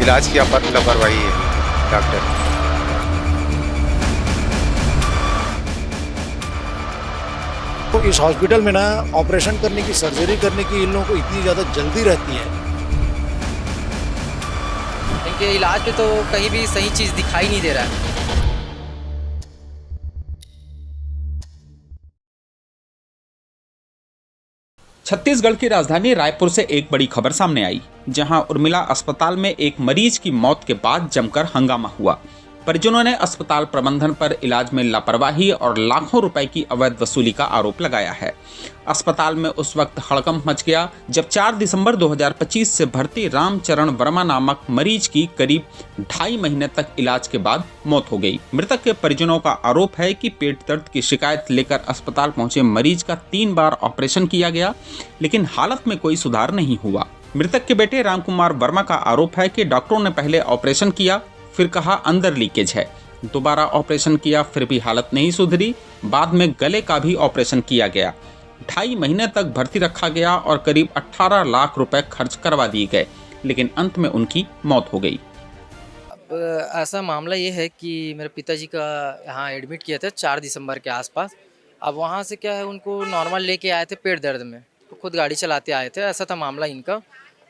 इलाज की लापरवाही है डॉक्टर की। तो इस हॉस्पिटल में ना ऑपरेशन करने की, सर्जरी करने की इन लोगों को इतनी ज़्यादा जल्दी रहती है। इनके इलाज पे तो कहीं भी सही चीज़ दिखाई नहीं दे रहा है। छत्तीसगढ़ की राजधानी रायपुर से एक बड़ी खबर सामने आई, जहां उर्मिला अस्पताल में एक मरीज की मौत के बाद जमकर हंगामा हुआ। परिजनों ने अस्पताल प्रबंधन पर इलाज में लापरवाही और लाखों रुपए की अवैध वसूली का आरोप लगाया है। अस्पताल में उस वक्त हड़कंप मच गया जब 4 दिसंबर 2025 से भर्ती रामचरण वर्मा नामक मरीज की करीब 2.5 महीने तक इलाज के बाद मौत हो गई। मृतक के परिजनों का आरोप है कि पेट दर्द की शिकायत लेकर अस्पताल पहुंचे मरीज का 3 बार ऑपरेशन किया गया, लेकिन हालत में कोई सुधार नहीं हुआ। मृतक के बेटे रामकुमार वर्मा का आरोप है कि डॉक्टरों ने पहले ऑपरेशन किया, फिर कहा अंदर लीकेज है, दोबारा ऑपरेशन किया, फिर भी हालत नहीं सुधरी। बाद में गले का भी ऑपरेशन किया गया। 2.5 महीने तक भर्ती रखा गया और करीब 18 लाख रुपए खर्च करवा दिए गए, लेकिन अंत में उनकी मौत हो गई। अब ऐसा मामला ये है कि मेरे पिताजी का यहाँ एडमिट किया था 4 दिसंबर के आसपास। अब वहाँ से क्या है, उनको नॉर्मल लेके आए थे पेट दर्द में, तो खुद गाड़ी चलाते आए थे, ऐसा था मामला इनका।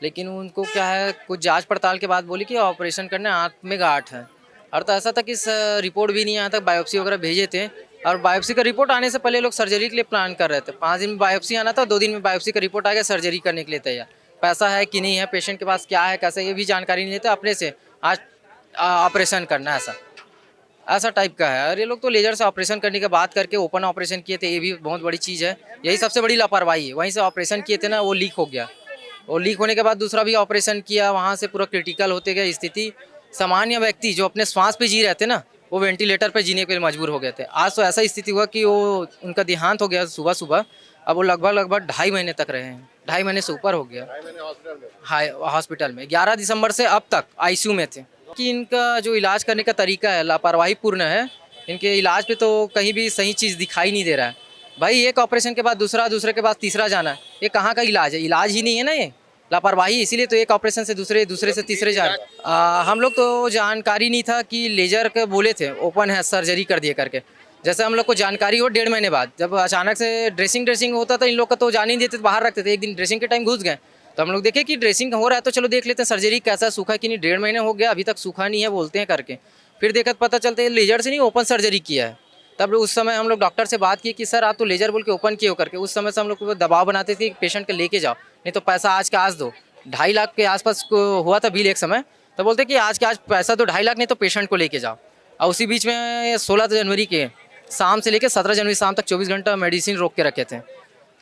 लेकिन उनको क्या है, कुछ जांच पड़ताल के बाद बोली कि ऑपरेशन करने, आँख में गांठ है। और तो ऐसा था कि रिपोर्ट भी नहीं आया था, बायोप्सी वगैरह भेजे थे, और बायोप्सी का रिपोर्ट आने से पहले लोग सर्जरी के लिए प्लान कर रहे थे। 5 दिन में बायोप्सी आना था, 2 दिन में बायोप्सी का रिपोर्ट आ गया, सर्जरी करने के लिए तैयार। पैसा है कि नहीं है, पेशेंट के पास क्या है, कैसे, ये भी जानकारी नहीं लेते, अपने से आज ऑपरेशन करना है, ऐसा टाइप का है। और ये लोग तो लेजर से ऑपरेशन करने के बाद करके ओपन ऑपरेशन किए थे, ये भी बहुत बड़ी चीज़ है, यही सबसे बड़ी लापरवाही है। वहीं से ऑपरेशन किए थे ना, वो लीक हो गया, और लीक होने के बाद दूसरा भी ऑपरेशन किया, वहाँ से पूरा क्रिटिकल होते गए स्थिति। सामान्य व्यक्ति जो अपने श्वास पे जी रहे थे ना, वो वेंटिलेटर पे जीने के लिए मजबूर हो गए थे। आज तो ऐसा स्थिति हुआ कि वो उनका देहांत हो गया सुबह सुबह। अब वो लगभग 2.5 महीने तक रहे हैं, 2.5 महीने से ऊपर हो गया। हाई हॉस्पिटल में 11 दिसंबर से अब तक आईसीयू में थे। कि इनका जो इलाज करने का तरीका है लापरवाही पूर्ण है। इनके इलाज पे तो कहीं भी सही चीज़ दिखाई नहीं दे रहा है। भाई एक ऑपरेशन के बाद दूसरा, दूसरे के बाद तीसरा जाना है, ये कहाँ का इलाज है? इलाज ही नहीं है ना ये, लापरवाही। इसीलिए तो एक ऑपरेशन से दूसरे, दूसरे से तीसरे जा रहे। हम लोग तो जानकारी नहीं था कि लेजर के बोले थे ओपन है, सर्जरी कर दिए करके। जैसे हम लोग को जानकारी हो 1.5 महीने बाद, जब अचानक से ड्रेसिंग होता था, इन लोग का तो जान ही नहीं देते, बाहर रखते थे। एक दिन ड्रेसिंग के टाइम घुस गए, तो हम लोग देखे कि ड्रेसिंग हो रहा है, तो चलो देख लेते हैं सर्जरी कैसा, सूखा कि नहीं। 1.5 महीने हो गया, अभी तक सूखा नहीं है बोलते हैं करके। फिर देखा पता चलता है लेजर से नहीं, ओपन सर्जरी किया है। तब उस समय हम लोग डॉक्टर से बात की कि सर आप तो लेजर बोल के ओपन किए हो करके। उस समय से हम लोग को दबाव बनाते थे कि पेशेंट के लेके जाओ, नहीं तो पैसा आज का आज दो। 2.5 लाख के आसपास हुआ था बिल एक समय, तो बोलते कि आज के आज पैसा दो 2.5 लाख, नहीं तो पेशेंट को लेके जाओ। और उसी बीच में 16 जनवरी के शाम से लेकर 17 जनवरी शाम तक 24 घंटा मेडिसिन रोक के रखे थे।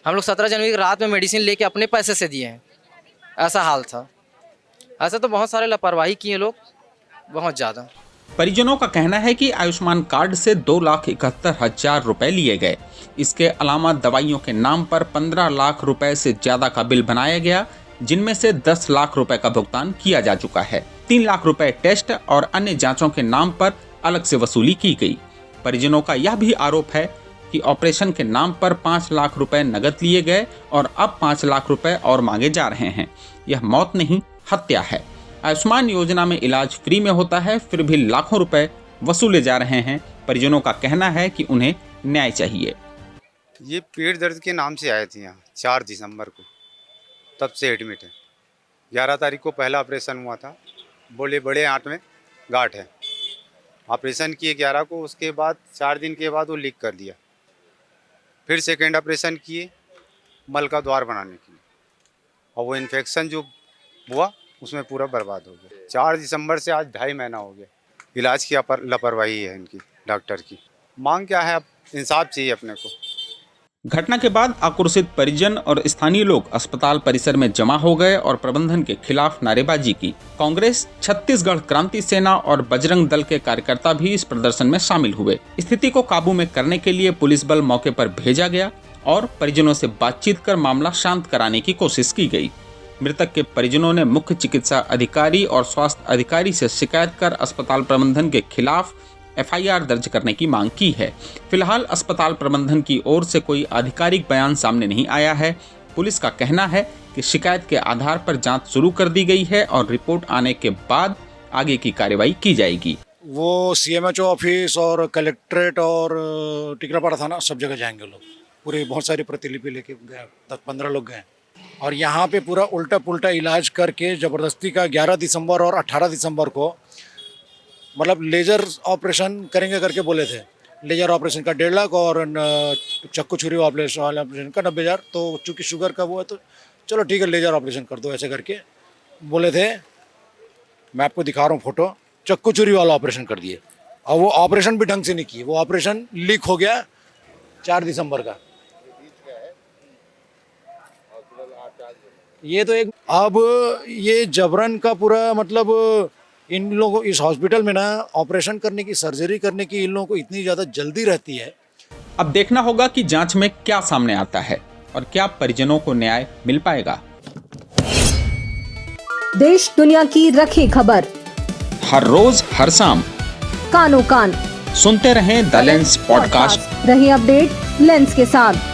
हम लोग 17 जनवरी की रात में मेडिसिन लेके अपने पैसे से दिए हैं, ऐसा हाल था। ऐसा तो बहुत सारे लापरवाही किए लोग, बहुत ज़्यादा। परिजनों का कहना है कि आयुष्मान कार्ड से 2,71,000 रुपए लिए गए। इसके अलावा दवाइयों के नाम पर 15 लाख रुपए से ज्यादा का बिल बनाया गया, जिनमें से 10 लाख रुपए का भुगतान किया जा चुका है। 3 लाख रुपए टेस्ट और अन्य जांचों के नाम पर अलग से वसूली की गई। परिजनों का यह भी आरोप है कि ऑपरेशन के नाम पर 5 लाख रुपए नकद लिए गए और अब 5 लाख रुपए और मांगे जा रहे हैं। यह मौत नहीं, हत्या है। आयुष्मान योजना में इलाज फ्री में होता है, फिर भी लाखों रुपए वसूले जा रहे हैं। परिजनों का कहना है कि उन्हें न्याय चाहिए। ये पेट दर्द के नाम से आए थे यहाँ 4 दिसंबर को, तब से एडमिट है। 11 तारीख को पहला ऑपरेशन हुआ था, बोले बड़े आंत में गांठ है। ऑपरेशन किए 11 को, उसके बाद 4 दिन के बाद वो लीक कर दिया। फिर सेकेंड ऑपरेशन किए मल का द्वार बनाने के लिए, और वो इन्फेक्शन जो हुआ उसमें पूरा बर्बाद हो गया। 4 दिसंबर से आज 2.5 महीना हो गया। इलाज की लापरवाही है इनकी, डॉक्टर की। मांग क्या है? अब इंसाफ चाहिए अपने को। घटना के बाद आक्रोशित परिजन और स्थानीय लोग अस्पताल परिसर में जमा हो गए और प्रबंधन के खिलाफ नारेबाजी की। कांग्रेस, छत्तीसगढ़ क्रांति सेना और बजरंग दल के कार्यकर्ता भी इस प्रदर्शन में शामिल हुए। स्थिति को काबू में करने के लिए पुलिस बल मौके पर भेजा गया और परिजनों से बातचीत कर मामला शांत कराने की कोशिश की गई। मृतक के परिजनों ने मुख्य चिकित्सा अधिकारी और स्वास्थ्य अधिकारी से शिकायत कर अस्पताल प्रबंधन के खिलाफ FIR दर्ज करने की मांग की है। फिलहाल अस्पताल प्रबंधन की ओर से कोई आधिकारिक बयान सामने नहीं आया है। पुलिस का कहना है कि शिकायत के आधार पर जांच शुरू कर दी गई है और रिपोर्ट आने के बाद आगे की कार्रवाई की जाएगी। वो CMHO ऑफिस और कलेक्ट्रेट और टिकरापाड़ा थाना सब जगह जाएंगे लोग, पूरे बहुत सारी प्रतिलिपि लेके गए, 10-15 लोग गए और यहाँ पे पूरा उल्टा पुल्टा इलाज करके ज़बरदस्ती का 11 दिसंबर और 18 दिसंबर को मतलब लेज़र ऑपरेशन करेंगे करके बोले थे। लेज़र ऑपरेशन का 1.5 लाख और चक्कू छुरी ऑपरेशन का 90,000। तो चूँकि शुगर का वो है तो चलो ठीक है लेज़र ऑपरेशन कर दो ऐसे करके बोले थे। मैं आपको दिखा रहा हूँ फोटो, चक्कू छुरी वाला ऑपरेशन कर दिए और वो ऑपरेशन भी ढंग से नहीं किए, वो ऑपरेशन लीक हो गया 4 दिसंबर का। ये तो एक अब ये जबरन का पूरा मतलब इन लोगों इस हॉस्पिटल में ना ऑपरेशन करने की, सर्जरी करने की इन लोगों को इतनी ज़्यादा जल्दी रहती है। अब देखना होगा कि जांच में क्या सामने आता है और क्या परिजनों को न्याय मिल पाएगा। देश दुनिया की रखी खबर हर रोज हर शाम कानो कान सुनते रहें द लेंस पॉडकास्ट। रही अपडेट लेंस के साथ।